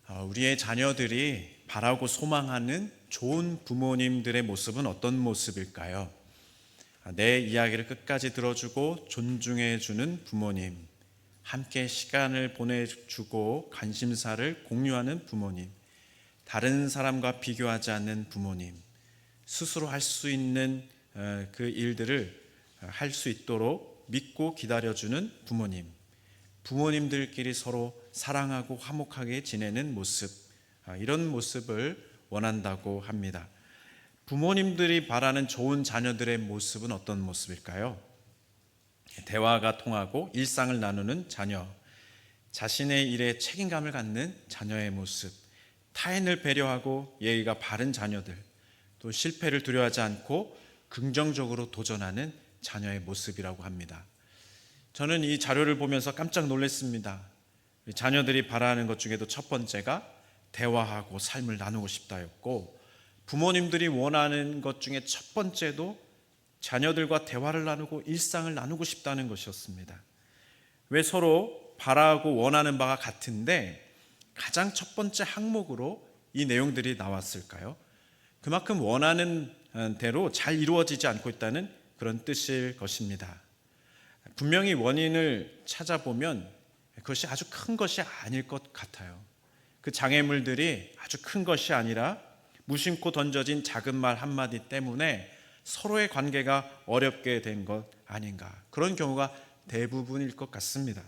우리의 자녀들이 바라고 소망하는 좋은 부모님들의 모습은 어떤 모습일까요? 내 이야기를 끝까지 들어주고 존중해주는 부모님, 함께 시간을 보내주고 관심사를 공유하는 부모님, 다른 사람과 비교하지 않는 부모님, 스스로 할 수 있는 그 일들을 할 수 있도록 믿고 기다려주는 부모님, 부모님들끼리 서로 사랑하고 화목하게 지내는 모습, 이런 모습을 원한다고 합니다. 부모님들이 바라는 좋은 자녀들의 모습은 어떤 모습일까요? 대화가 통하고 일상을 나누는 자녀, 자신의 일에 책임감을 갖는 자녀의 모습, 타인을 배려하고 예의가 바른 자녀들, 또 실패를 두려워하지 않고 긍정적으로 도전하는 자녀의 모습이라고 합니다. 저는 이 자료를 보면서 깜짝 놀랐습니다. 자녀들이 바라는 것 중에도 첫 번째가 대화하고 삶을 나누고 싶다였고, 부모님들이 원하는 것 중에 첫 번째도 자녀들과 대화를 나누고 일상을 나누고 싶다는 것이었습니다. 왜 서로 바라고 원하는 바가 같은데 가장 첫 번째 항목으로 이 내용들이 나왔을까요? 그만큼 원하는 대로 잘 이루어지지 않고 있다는 그런 뜻일 것입니다. 분명히 원인을 찾아보면 그것이 아주 큰 것이 아닐 것 같아요. 그 장애물들이 아주 큰 것이 아니라 무심코 던져진 작은 말 한마디 때문에 서로의 관계가 어렵게 된 것 아닌가, 그런 경우가 대부분일 것 같습니다.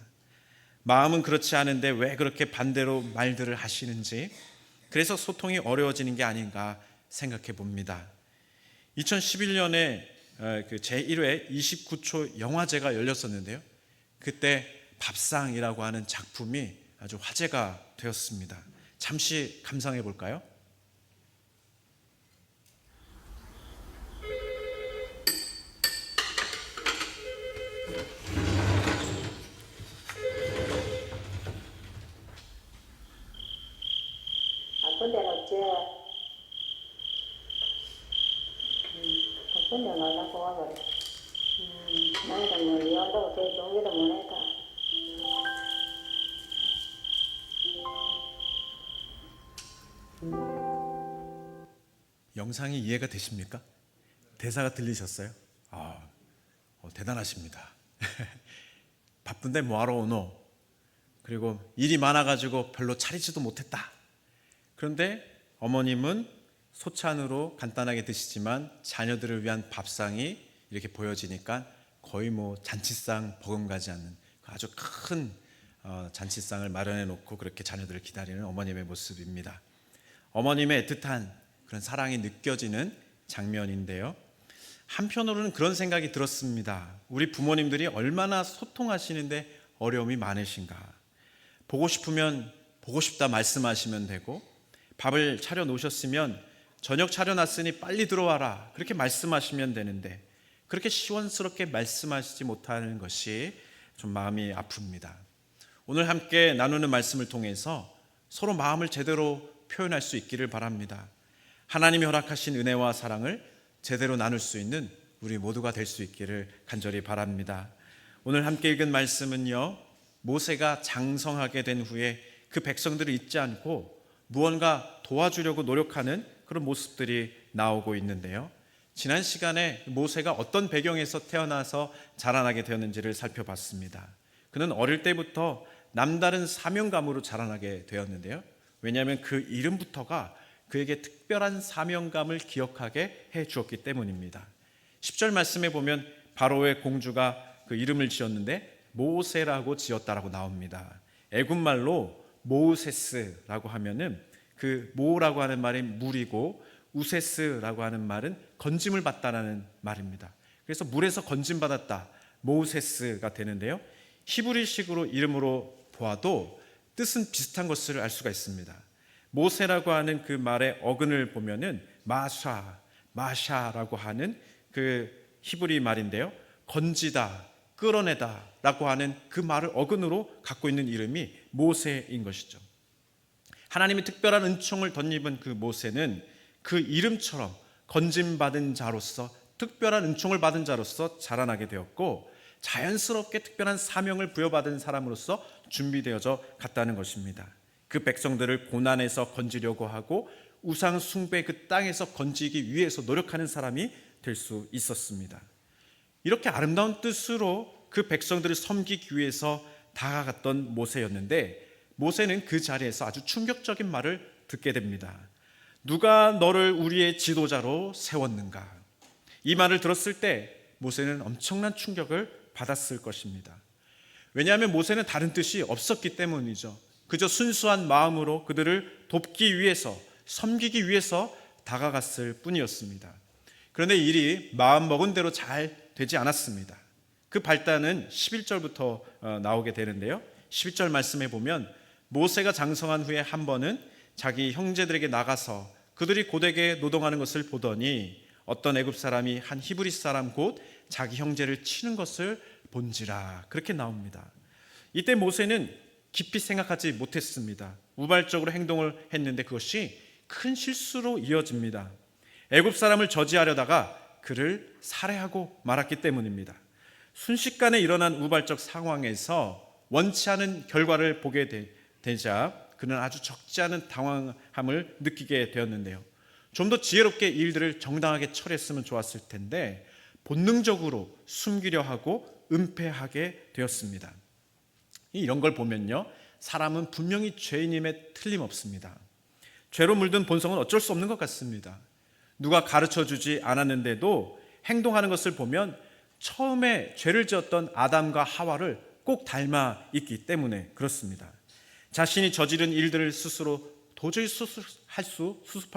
마음은 그렇지 않은데 왜 그렇게 반대로 말들을 하시는지, 그래서 소통이 어려워지는 게 아닌가 생각해 봅니다. 2011년에 그 제1회 29초 영화제가 열렸었는데요, 그때 밥상이라고 하는 작품이 아주 화제가 되었습니다. 잠시 감상해 볼까요? 바쁜 데는 어째? 바쁜 데는 놀라고 와버려. 나이도 뭐 이혼도 제 종기도 못했다. 영상이 이해가 되십니까? 대사가 들리셨어요? 대단하십니다. 바쁜데 뭐하러 오노? 그리고 일이 많아가지고 별로 차리지도 못했다. 그런데 어머님은 소찬으로 간단하게 드시지만 자녀들을 위한 밥상이 이렇게 보여지니까 거의 뭐 잔치상 버금가지 않는 아주 큰 잔치상을 마련해 놓고 그렇게 자녀들을 기다리는 어머님의 모습입니다. 어머님의 애틋한 그런 사랑이 느껴지는 장면인데요, 한편으로는 그런 생각이 들었습니다. 우리 부모님들이 얼마나 소통하시는데 어려움이 많으신가. 보고 싶으면 보고 싶다 말씀하시면 되고, 밥을 차려 놓으셨으면 저녁 차려놨으니 빨리 들어와라 그렇게 말씀하시면 되는데, 그렇게 시원스럽게 말씀하시지 못하는 것이 좀 마음이 아픕니다. 오늘 함께 나누는 말씀을 통해서 서로 마음을 제대로 표현할 수 있기를 바랍니다. 하나님이 허락하신 은혜와 사랑을 제대로 나눌 수 있는 우리 모두가 될 수 있기를 간절히 바랍니다. 오늘 함께 읽은 말씀은요, 모세가 장성하게 된 후에 그 백성들을 잊지 않고 무언가 도와주려고 노력하는 그런 모습들이 나오고 있는데요, 지난 시간에 모세가 어떤 배경에서 태어나서 자라나게 되었는지를 살펴봤습니다. 그는 어릴 때부터 남다른 사명감으로 자라나게 되었는데요, 왜냐하면 그 이름부터가 그에게 특별한 사명감을 기억하게 해 주었기 때문입니다. 10절 말씀에 보면 바로의 공주가 그 이름을 지었는데 모세라고 지었다라고 나옵니다. 애굽말로 모세스라고 하면은 그 모라고 하는 말이 물이고 우세스라고 하는 말은 건짐을 받다라는 말입니다. 그래서 물에서 건짐 받았다, 모세스가 되는데요, 히브리식으로 이름으로 보아도 뜻은 비슷한 것을 알 수가 있습니다. 모세라고 하는 그 말의 어근을 보면은 마샤라고 하는 그 히브리 말인데요, 건지다, 끌어내다 라고 하는 그 말을 어근으로 갖고 있는 이름이 모세인 것이죠. 하나님이 특별한 은총을 덧입은 그 모세는 그 이름처럼 건짐받은 자로서, 특별한 은총을 받은 자로서 자라나게 되었고, 자연스럽게 특별한 사명을 부여받은 사람으로서 준비되어져 갔다는 것입니다. 그 백성들을 고난에서 건지려고 하고 우상 숭배 그 땅에서 건지기 위해서 노력하는 사람이 될 수 있었습니다. 이렇게 아름다운 뜻으로 그 백성들을 섬기기 위해서 다가갔던 모세였는데, 모세는 그 자리에서 아주 충격적인 말을 듣게 됩니다. 누가 너를 우리의 지도자로 세웠는가? 이 말을 들었을 때 모세는 엄청난 충격을 받았을 것입니다. 왜냐하면 모세는 다른 뜻이 없었기 때문이죠. 그저 순수한 마음으로 그들을 돕기 위해서, 섬기기 위해서 다가갔을 뿐이었습니다. 그런데 일이 마음먹은 대로 잘 되지 않았습니다. 그 발단은 11절부터 나오게 되는데요. 11절 말씀에 보면 모세가 장성한 후에 한 번은 자기 형제들에게 나가서 그들이 고되게 노동하는 것을 보더니 어떤 애굽 사람이 한 히브리 사람 곧 자기 형제를 치는 것을 본지라, 그렇게 나옵니다. 이때 모세는 깊이 생각하지 못했습니다. 우발적으로 행동을 했는데 그것이 큰 실수로 이어집니다. 애굽 사람을 저지하려다가 그를 살해하고 말았기 때문입니다. 순식간에 일어난 우발적 상황에서 원치 않은 결과를 보게 되자 그는 아주 적지 않은 당황함을 느끼게 되었는데요. 좀 더 지혜롭게 일들을 정당하게 처리했으면 좋았을 텐데 본능적으로 숨기려 하고 은폐하게 되었습니다. 이런 걸 보면요, 사람은 분명히 죄인임에 틀림없습니다. 죄로 물든 본성은 어쩔 수 없는 것 같습니다. 누가 가르쳐주지 않았는데도 행동하는 것을 보면 처음에 죄를 지었던 아담과 하와를 꼭 닮아 있기 때문에 그렇습니다. 자신이 저지른 일들을 스스로 도저히 수습할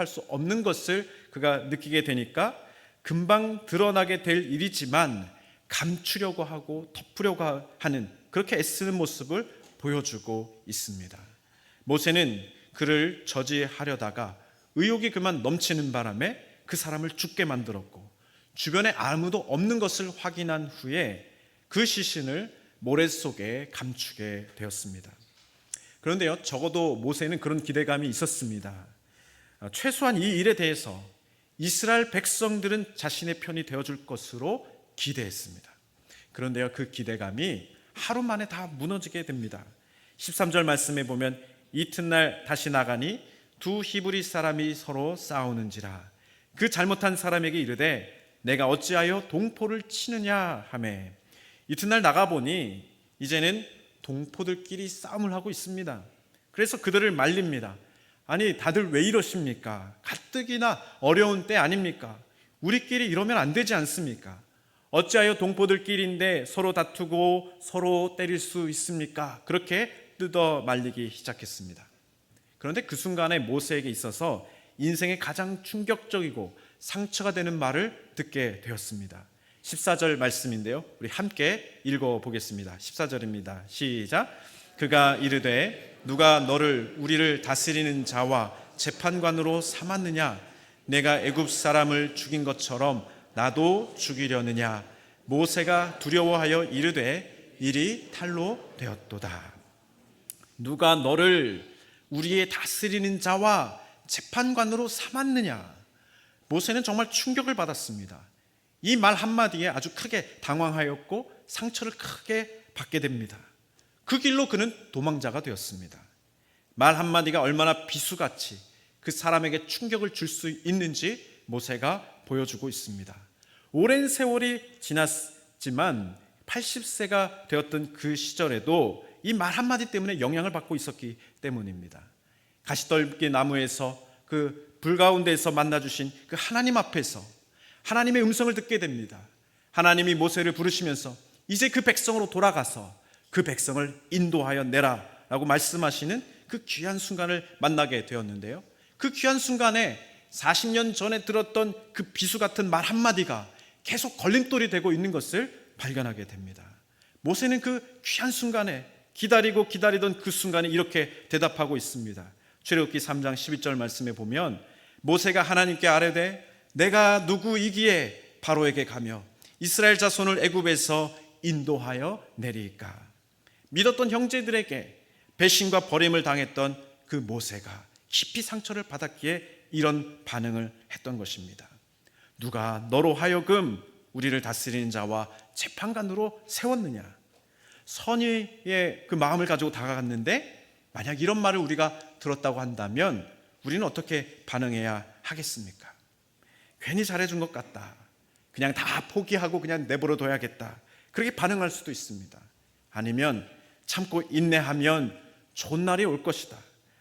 수 없는 것을 그가 느끼게 되니까 금방 드러나게 될 일이지만 감추려고 하고 덮으려고 하는, 그렇게 애쓰는 모습을 보여주고 있습니다. 모세는 그를 저지하려다가 의욕이 그만 넘치는 바람에 그 사람을 죽게 만들었고, 주변에 아무도 없는 것을 확인한 후에 그 시신을 모래 속에 감추게 되었습니다. 그런데요, 적어도 모세는 그런 기대감이 있었습니다. 최소한 이 일에 대해서 이스라엘 백성들은 자신의 편이 되어줄 것으로 기대했습니다. 그런데요, 그 기대감이 하루 만에 다 무너지게 됩니다. 13절 말씀에 보면 이튿날 다시 나가니 두 히브리 사람이 서로 싸우는지라. 그 잘못한 사람에게 이르되 내가 어찌하여 동포를 치느냐 하매, 이튿날 나가보니 이제는 동포들끼리 싸움을 하고 있습니다. 그래서 그들을 말립니다. 아니, 다들 왜 이러십니까? 가뜩이나 어려운 때 아닙니까? 우리끼리 이러면 안 되지 않습니까? 어찌하여 동포들끼리인데 서로 다투고 서로 때릴 수 있습니까? 그렇게 뜯어 말리기 시작했습니다. 그런데 그 순간에 모세에게 있어서 인생의 가장 충격적이고 상처가 되는 말을 듣게 되었습니다. 14절 말씀인데요, 우리 함께 읽어보겠습니다. 14절입니다. 시작. 그가 이르되 누가 너를 우리를 다스리는 자와 재판관으로 삼았느냐? 내가 애굽 사람을 죽인 것처럼 나도 죽이려느냐? 모세가 두려워하여 이르되 일이 탈로 되었도다. 누가 너를 우리의 다스리는 자와 재판관으로 삼았느냐? 모세는 정말 충격을 받았습니다. 이 말 한마디에 아주 크게 당황하였고 상처를 크게 받게 됩니다. 그 길로 그는 도망자가 되었습니다. 말 한마디가 얼마나 비수같이 그 사람에게 충격을 줄 수 있는지 모세가 보여주고 있습니다. 오랜 세월이 지났지만 80세가 되었던 그 시절에도 이 말 한마디 때문에 영향을 받고 있었기 때문입니다. 가시떨기 나무에서 그 불 가운데에서 만나주신 그 하나님 앞에서 하나님의 음성을 듣게 됩니다. 하나님이 모세를 부르시면서 이제 그 백성으로 돌아가서 그 백성을 인도하여 내라 라고 말씀하시는 그 귀한 순간을 만나게 되었는데요, 그 귀한 순간에 40년 전에 들었던 그 비수 같은 말 한마디가 계속 걸림돌이 되고 있는 것을 발견하게 됩니다. 모세는 그 귀한 순간에 기다리던 그 순간에 이렇게 대답하고 있습니다. 출애굽기 3장 12절 말씀에 보면 모세가 하나님께 아뢰되 내가 누구이기에 바로에게 가며 이스라엘 자손을 애굽에서 인도하여 내리까? 믿었던 형제들에게 배신과 버림을 당했던 그 모세가 깊이 상처를 받았기에 이런 반응을 했던 것입니다. 누가 너로 하여금 우리를 다스리는 자와 재판관으로 세웠느냐? 선의의 그 마음을 가지고 다가갔는데 만약 이런 말을 우리가 들었다고 한다면 우리는 어떻게 반응해야 하겠습니까? 괜히 잘해준 것 같다, 그냥 다 포기하고 그냥 내버려 둬야겠다, 그렇게 반응할 수도 있습니다. 아니면 참고 인내하면 좋은 날이 올 것이다,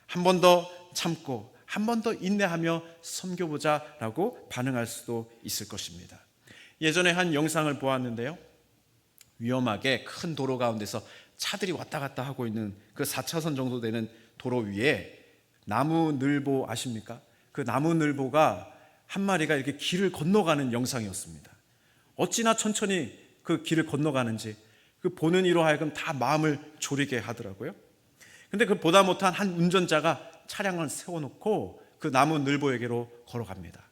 한 번 더 참고 한 번 더 인내하며 섬겨보자 라고 반응할 수도 있을 것입니다. 예전에 한 영상을 보았는데요, 위험하게 큰 도로 가운데서 차들이 왔다 갔다 하고 있는 그 4차선 정도 되는 도로 위에 나무늘보 아십니까? 그 나무늘보가 한 마리가 이렇게 길을 건너가는 영상이었습니다. 어찌나 천천히 그 길을 건너가는지 그 보는 이로 하여금 다 마음을 졸이게 하더라고요. 근데 그 보다 못한 한 운전자가 차량을 세워놓고 그 나무늘보에게로 걸어갑니다.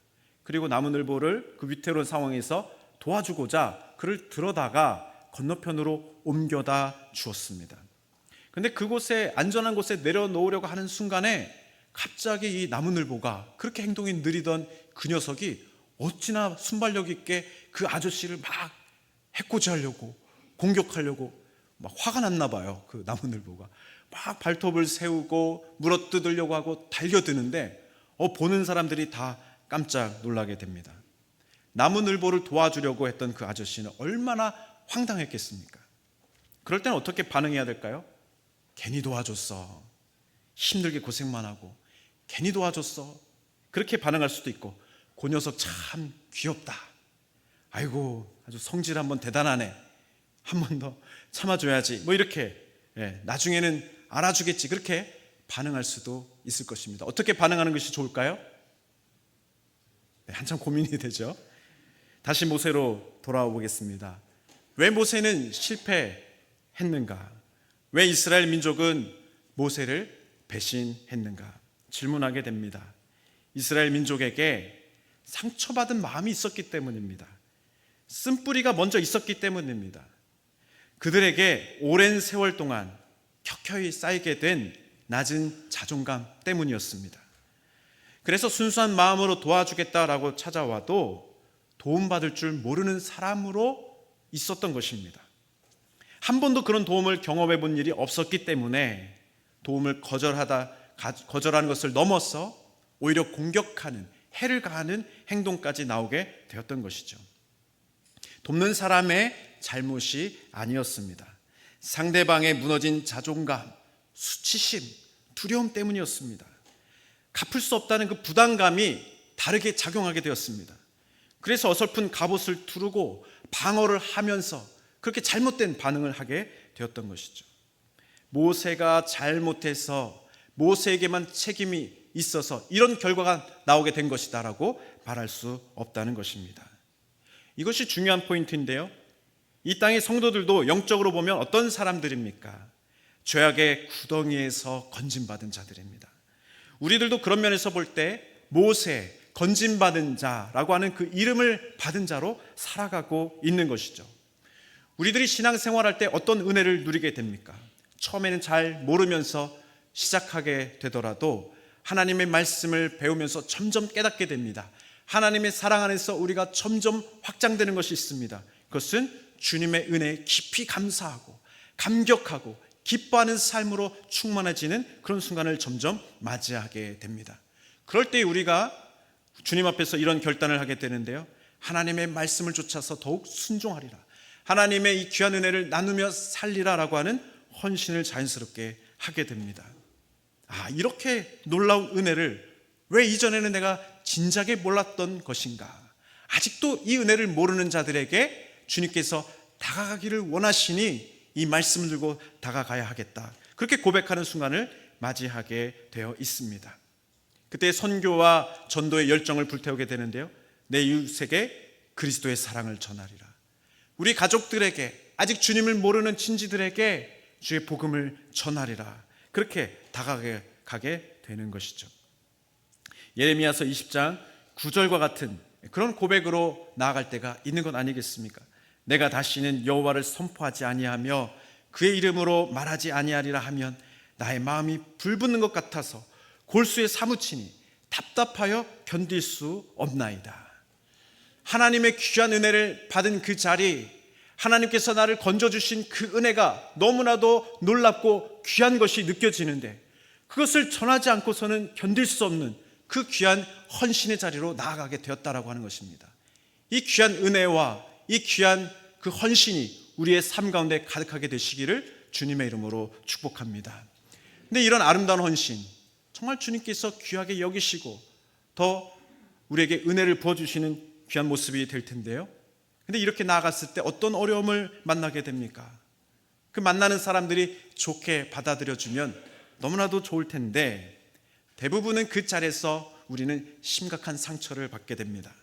그리고 나무늘보를 그 위태로운 상황에서 도와주고자 그를 들어다가 건너편으로 옮겨다 주었습니다. 근데 그곳에 안전한 곳에 내려놓으려고 하는 순간에 갑자기 이 나무늘보가, 그렇게 행동이 느리던 그 녀석이 어찌나 순발력 있게 그 아저씨를 막 해코지하려고, 공격하려고 막 화가 났나 봐요. 그 나무늘보가 막 발톱을 세우고 물어뜯으려고 하고 달려드는데 보는 사람들이 다 깜짝 놀라게 됩니다. 나무늘보를 도와주려고 했던 그 아저씨는 얼마나 황당했겠습니까? 그럴 때는 어떻게 반응해야 될까요? 괜히 도와줬어, 힘들게 고생만 하고 괜히 도와줬어, 그렇게 반응할 수도 있고, 그 녀석 참 귀엽다, 아이고 아주 성질 한번 대단하네, 한 번 더 참아줘야지, 뭐 이렇게 나중에는 알아주겠지, 그렇게 반응할 수도 있을 것입니다. 어떻게 반응하는 것이 좋을까요? 한참 고민이 되죠. 다시 모세로 돌아와 보겠습니다. 왜 모세는 실패했는가? 왜 이스라엘 민족은 모세를 배신했는가? 질문하게 됩니다. 이스라엘 민족에게 상처받은 마음이 있었기 때문입니다. 쓴뿌리가 먼저 있었기 때문입니다. 그들에게 오랜 세월 동안 켜켜이 쌓이게 된 낮은 자존감 때문이었습니다. 그래서 순수한 마음으로 도와주겠다라고 찾아와도 도움받을 줄 모르는 사람으로 있었던 것입니다. 한 번도 그런 도움을 경험해 본 일이 없었기 때문에 도움을 거절하는 것을 넘어서 오히려 공격하는, 해를 가하는 행동까지 나오게 되었던 것이죠. 돕는 사람의 잘못이 아니었습니다. 상대방의 무너진 자존감, 수치심, 두려움 때문이었습니다. 갚을 수 없다는 그 부담감이 다르게 작용하게 되었습니다. 그래서 어설픈 갑옷을 두르고 방어를 하면서 그렇게 잘못된 반응을 하게 되었던 것이죠. 모세가 잘못해서 모세에게만 책임이 있어서 이런 결과가 나오게 된 것이다라고 말할 수 없다는 것입니다. 이것이 중요한 포인트인데요, 이 땅의 성도들도 영적으로 보면 어떤 사람들입니까? 죄악의 구덩이에서 건진받은 자들입니다. 우리들도 그런 면에서 볼 때 모세, 건진받은 자라고 하는 그 이름을 받은 자로 살아가고 있는 것이죠. 우리들이 신앙생활할 때 어떤 은혜를 누리게 됩니까? 처음에는 잘 모르면서 시작하게 되더라도 하나님의 말씀을 배우면서 점점 깨닫게 됩니다. 하나님의 사랑 안에서 우리가 점점 확장되는 것이 있습니다. 그것은 주님의 은혜에 깊이 감사하고 감격하고 기뻐하는 삶으로 충만해지는 그런 순간을 점점 맞이하게 됩니다. 그럴 때 우리가 주님 앞에서 이런 결단을 하게 되는데요, 하나님의 말씀을 쫓아서 더욱 순종하리라, 하나님의 이 귀한 은혜를 나누며 살리라라고 하는 헌신을 자연스럽게 하게 됩니다. 이렇게 놀라운 은혜를 왜 이전에는 내가 진작에 몰랐던 것인가? 아직도 이 은혜를 모르는 자들에게 주님께서 다가가기를 원하시니 이 말씀을 들고 다가가야 하겠다, 그렇게 고백하는 순간을 맞이하게 되어 있습니다. 그때 선교와 전도의 열정을 불태우게 되는데요, 내 이웃에게 그리스도의 사랑을 전하리라, 우리 가족들에게, 아직 주님을 모르는 친지들에게 주의 복음을 전하리라, 그렇게 다가가게 되는 것이죠. 예레미야서 20장 9절과 같은 그런 고백으로 나아갈 때가 있는 것 아니겠습니까? 내가 다시는 여호와를 선포하지 아니하며 그의 이름으로 말하지 아니하리라 하면 나의 마음이 불붙는 것 같아서 골수에 사무치니 답답하여 견딜 수 없나이다. 하나님의 귀한 은혜를 받은 그 자리, 하나님께서 나를 건져주신 그 은혜가 너무나도 놀랍고 귀한 것이 느껴지는데 그것을 전하지 않고서는 견딜 수 없는 그 귀한 헌신의 자리로 나아가게 되었다라고 하는 것입니다. 이 귀한 은혜와 이 귀한 그 헌신이 우리의 삶 가운데 가득하게 되시기를 주님의 이름으로 축복합니다. 근데 이런 아름다운 헌신, 정말 주님께서 귀하게 여기시고 더 우리에게 은혜를 부어주시는 귀한 모습이 될 텐데요. 근데 이렇게 나아갔을 때 어떤 어려움을 만나게 됩니까? 그 만나는 사람들이 좋게 받아들여주면 너무나도 좋을 텐데 대부분은 그 자리에서 우리는 심각한 상처를 받게 됩니다.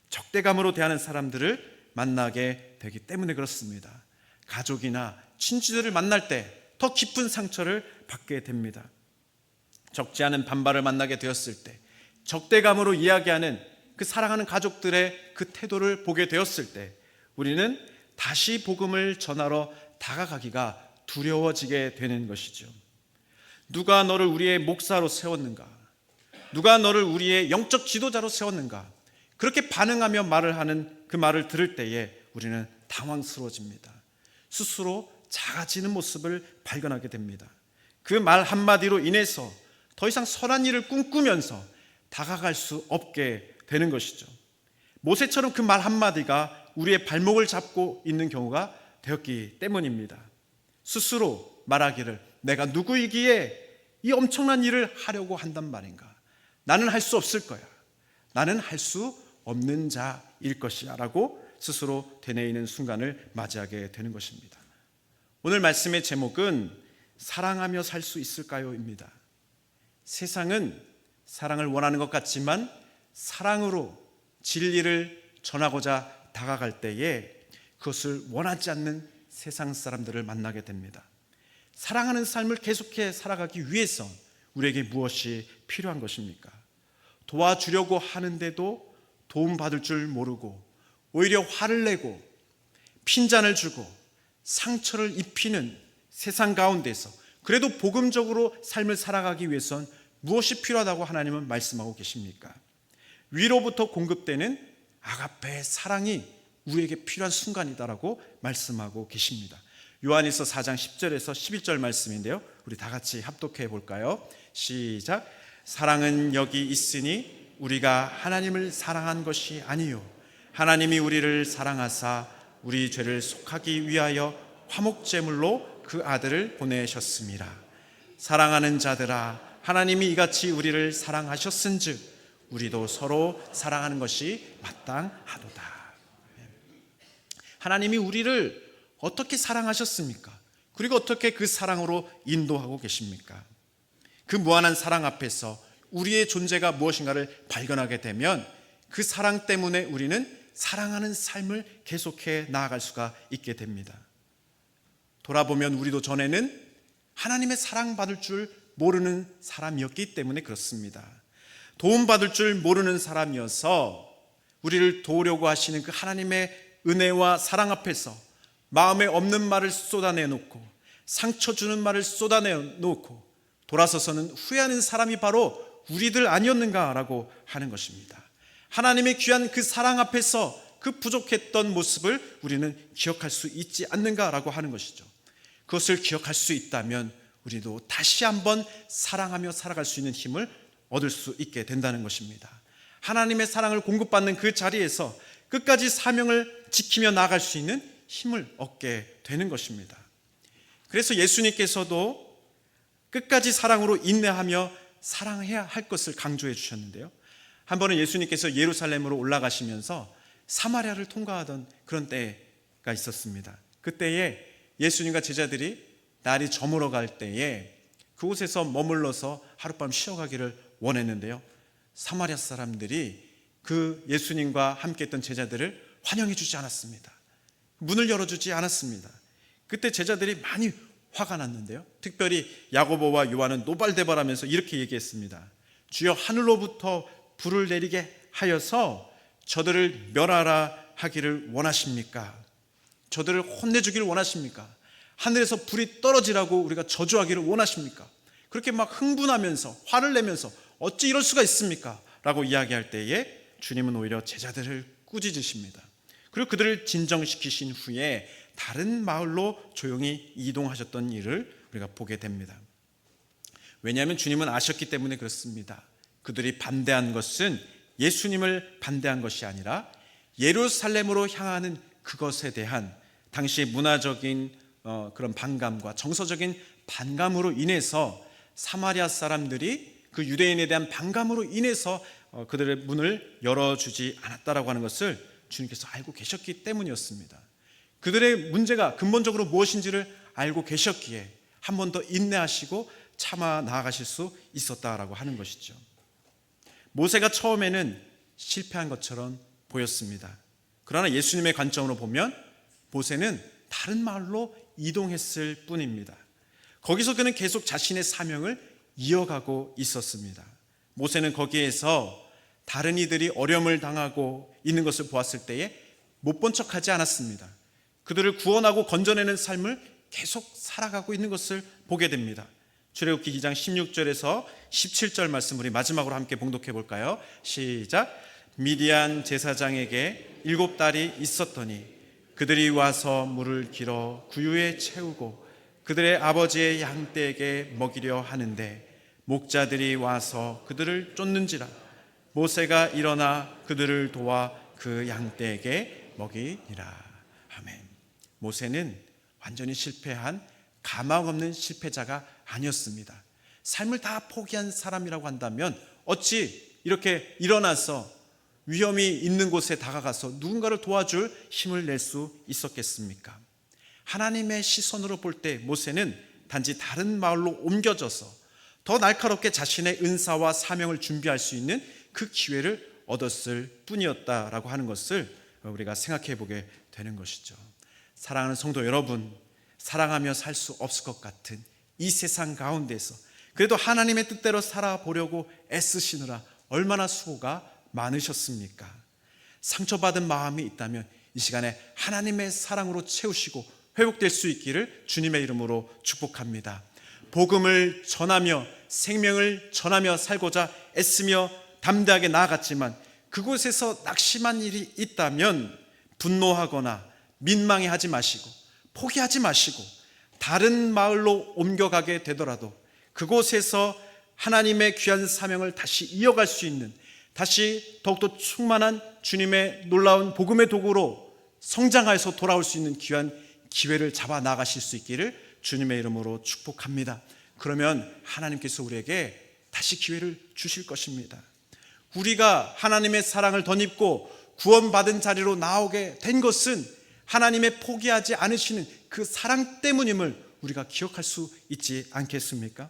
적대감으로 대하는 사람들을 만나게 되기 때문에 그렇습니다. 가족이나 친지들을 만날 때 더 깊은 상처를 받게 됩니다. 적지 않은 반발을 만나게 되었을 때, 적대감으로 이야기하는 그 사랑하는 가족들의 그 태도를 보게 되었을 때 우리는 다시 복음을 전하러 다가가기가 두려워지게 되는 것이죠. 누가 너를 우리의 목사로 세웠는가? 누가 너를 우리의 영적 지도자로 세웠는가? 그렇게 반응하며 말을 하는 그 말을 들을 때에 우리는 당황스러워집니다. 스스로 작아지는 모습을 발견하게 됩니다. 그 말 한마디로 인해서 더 이상 선한 일을 꿈꾸면서 다가갈 수 없게 되는 것이죠. 모세처럼 그 말 한마디가 우리의 발목을 잡고 있는 경우가 되었기 때문입니다. 스스로 말하기를 내가 누구이기에 이 엄청난 일을 하려고 한단 말인가? 나는 할 수 없을 거야. 나는 할 수 없는 자일 것이야 라고 스스로 되뇌이는 순간을 맞이하게 되는 것입니다. 오늘 말씀의 제목은 사랑하며 살 수 있을까요? 입니다. 세상은 사랑을 원하는 것 같지만 사랑으로 진리를 전하고자 다가갈 때에 그것을 원하지 않는 세상 사람들을 만나게 됩니다. 사랑하는 삶을 계속해 살아가기 위해서 우리에게 무엇이 필요한 것입니까? 도와주려고 하는데도 도움받을 줄 모르고 오히려 화를 내고 핀잔을 주고 상처를 입히는 세상 가운데서 그래도 복음적으로 삶을 살아가기 위해선 무엇이 필요하다고 하나님은 말씀하고 계십니까? 위로부터 공급되는 아가페의 사랑이 우리에게 필요한 순간이다라고 말씀하고 계십니다. 요한일서 4장 10절에서 11절 말씀인데요, 우리 다 같이 합독해 볼까요? 시작. 사랑은 여기 있으니 우리가 하나님을 사랑한 것이 아니요 하나님이 우리를 사랑하사 우리 죄를 속하기 위하여 화목제물로 그 아들을 보내셨습니다. 사랑하는 자들아, 하나님이 이같이 우리를 사랑하셨은즉 우리도 서로 사랑하는 것이 마땅하도다. 하나님이 우리를 어떻게 사랑하셨습니까? 그리고 어떻게 그 사랑으로 인도하고 계십니까? 그 무한한 사랑 앞에서 우리의 존재가 무엇인가를 발견하게 되면 그 사랑 때문에 우리는 사랑하는 삶을 계속해 나아갈 수가 있게 됩니다. 돌아보면 우리도 전에는 하나님의 사랑받을 줄 모르는 사람이었기 때문에 그렇습니다. 도움받을 줄 모르는 사람이어서 우리를 도우려고 하시는 그 하나님의 은혜와 사랑 앞에서 마음에 없는 말을 쏟아내놓고 상처 주는 말을 쏟아내놓고 돌아서서는 후회하는 사람이 바로 우리들 아니었는가라고 하는 것입니다. 하나님의 귀한 그 사랑 앞에서 그 부족했던 모습을 우리는 기억할 수 있지 않는가라고 하는 것이죠. 그것을 기억할 수 있다면 우리도 다시 한번 사랑하며 살아갈 수 있는 힘을 얻을 수 있게 된다는 것입니다. 하나님의 사랑을 공급받는 그 자리에서 끝까지 사명을 지키며 나아갈 수 있는 힘을 얻게 되는 것입니다. 그래서 예수님께서도 끝까지 사랑으로 인내하며 사랑해야 할 것을 강조해 주셨는데요, 한 번은 예수님께서 예루살렘으로 올라가시면서 사마리아를 통과하던 그런 때가 있었습니다. 그때에 예수님과 제자들이 날이 저물어 갈 때에 그곳에서 머물러서 하룻밤 쉬어가기를 원했는데요, 사마리아 사람들이 그 예수님과 함께 했던 제자들을 환영해 주지 않았습니다. 문을 열어주지 않았습니다. 그때 제자들이 많이 화가 났는데요, 특별히 야고보와 요한은 노발대발하면서 이렇게 얘기했습니다. 주여, 하늘로부터 불을 내리게 하여서 저들을 멸하라 하기를 원하십니까? 저들을 혼내주기를 원하십니까? 하늘에서 불이 떨어지라고 우리가 저주하기를 원하십니까? 그렇게 막 흥분하면서 화를 내면서 어찌 이럴 수가 있습니까? 라고 이야기할 때에 주님은 오히려 제자들을 꾸짖으십니다. 그리고 그들을 진정시키신 후에 다른 마을로 조용히 이동하셨던 일을 우리가 보게 됩니다. 왜냐하면 주님은 아셨기 때문에 그렇습니다. 그들이 반대한 것은 예수님을 반대한 것이 아니라 예루살렘으로 향하는 그것에 대한 당시의 문화적인 그런 반감과 정서적인 반감으로 인해서 사마리아 사람들이 그 유대인에 대한 반감으로 인해서 그들의 문을 열어주지 않았다라고 하는 것을 주님께서 알고 계셨기 때문이었습니다. 그들의 문제가 근본적으로 무엇인지를 알고 계셨기에 한 번 더 인내하시고 참아 나아가실 수 있었다라고 하는 것이죠. 모세가 처음에는 실패한 것처럼 보였습니다. 그러나 예수님의 관점으로 보면 모세는 다른 마을로 이동했을 뿐입니다. 거기서 그는 계속 자신의 사명을 이어가고 있었습니다. 모세는 거기에서 다른 이들이 어려움을 당하고 있는 것을 보았을 때에 못 본 척하지 않았습니다. 그들을 구원하고 건져내는 삶을 계속 살아가고 있는 것을 보게 됩니다. 출애굽기 2장 16절에서 17절 말씀 우리 마지막으로 함께 봉독해 볼까요? 시작. 미디안 제사장에게 7딸이 있었더니 그들이 와서 물을 길어 구유에 채우고 그들의 아버지의 양떼에게 먹이려 하는데 목자들이 와서 그들을 쫓는지라 모세가 일어나 그들을 도와 그 양떼에게 먹이니라. 아멘. 모세는 완전히 실패한 가망 없는 실패자가 아니었습니다. 삶을 다 포기한 사람이라고 한다면 어찌 이렇게 일어나서 위험이 있는 곳에 다가가서 누군가를 도와줄 힘을 낼 수 있었겠습니까? 하나님의 시선으로 볼 때 모세는 단지 다른 마을로 옮겨져서 더 날카롭게 자신의 은사와 사명을 준비할 수 있는 그 기회를 얻었을 뿐이었다라고 하는 것을 우리가 생각해 보게 되는 것이죠. 사랑하는 성도 여러분, 사랑하며 살 수 없을 것 같은 이 세상 가운데서 그래도 하나님의 뜻대로 살아보려고 애쓰시느라 얼마나 수고가 많으셨습니까? 상처받은 마음이 있다면 이 시간에 하나님의 사랑으로 채우시고 회복될 수 있기를 주님의 이름으로 축복합니다. 복음을 전하며 생명을 전하며 살고자 애쓰며 담대하게 나아갔지만 그곳에서 낙심한 일이 있다면 분노하거나 민망해하지 마시고 포기하지 마시고 다른 마을로 옮겨가게 되더라도 그곳에서 하나님의 귀한 사명을 다시 이어갈 수 있는, 다시 더욱더 충만한 주님의 놀라운 복음의 도구로 성장하여서 돌아올 수 있는 귀한 기회를 잡아 나가실 수 있기를 주님의 이름으로 축복합니다. 그러면 하나님께서 우리에게 다시 기회를 주실 것입니다. 우리가 하나님의 사랑을 덧입고 구원받은 자리로 나오게 된 것은 하나님의 포기하지 않으시는 그 사랑 때문임을 우리가 기억할 수 있지 않겠습니까?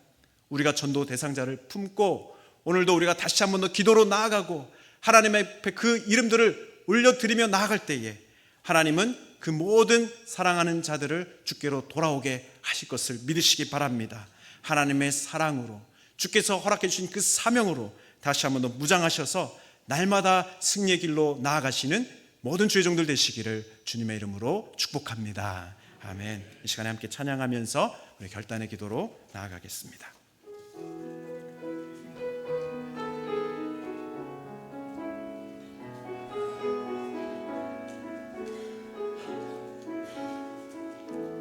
우리가 전도 대상자를 품고 오늘도 우리가 다시 한 번 더 기도로 나아가고 하나님의 앞에 그 이름들을 올려드리며 나아갈 때에 하나님은 그 모든 사랑하는 자들을 주께로 돌아오게 하실 것을 믿으시기 바랍니다. 하나님의 사랑으로 주께서 허락해 주신 그 사명으로 다시 한 번 더 무장하셔서 날마다 승리의 길로 나아가시는 모든 주의 종들 되시기를 주님의 이름으로 축복합니다. 아멘. 이 시간에 함께 찬양하면서 우리 결단의 기도로 나아가겠습니다.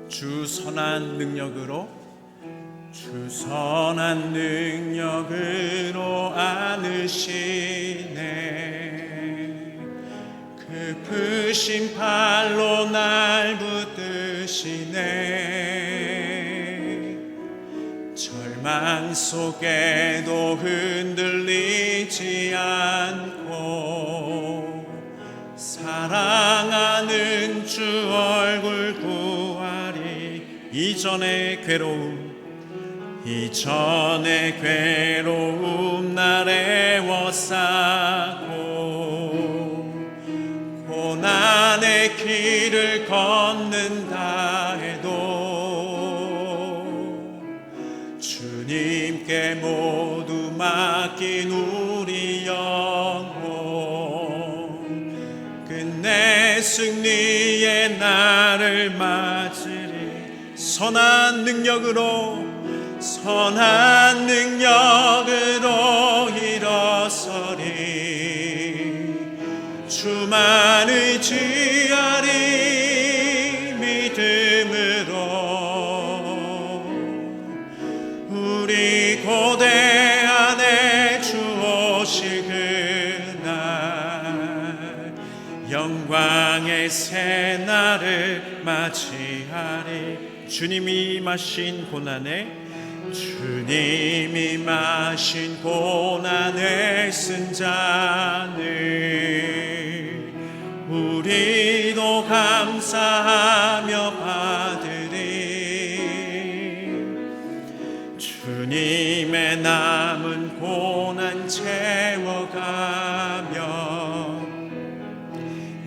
주 선한 능력으로 안으시네. 그 크신 팔로 날 붙드시네. 절망 속에도 흔들리지 않고 사랑하는 주 얼굴 구하리. 이전의 괴로움 날 애워싸고 고난의 길을 걷는다 해도 주님께 모두 맡긴 우리 영혼 끝내 승리의 날을 맞으리. 선한 능력으로 일어서리. 주만 의지하리. 믿음으로 우리 오실 그날 영광의 새날을 맞이하리. 주님이 마신 고난에 주님이 마신 고난을 쓴 잔을 우리도 감사하며 받으리. 주님의 남은 고난 채워가며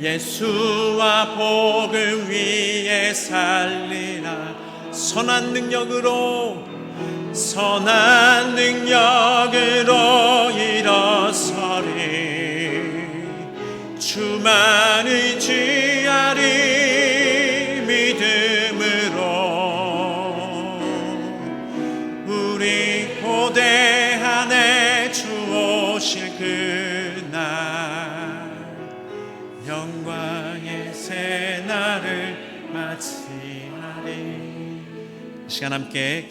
예수와 복을 위해 살리라. 선한 능력으로 일어서리. 주만 의지하리. 믿음으로 우리 고대 안에 주 오실 그날 영광의 새날을 맞이하리. 이 시간 함께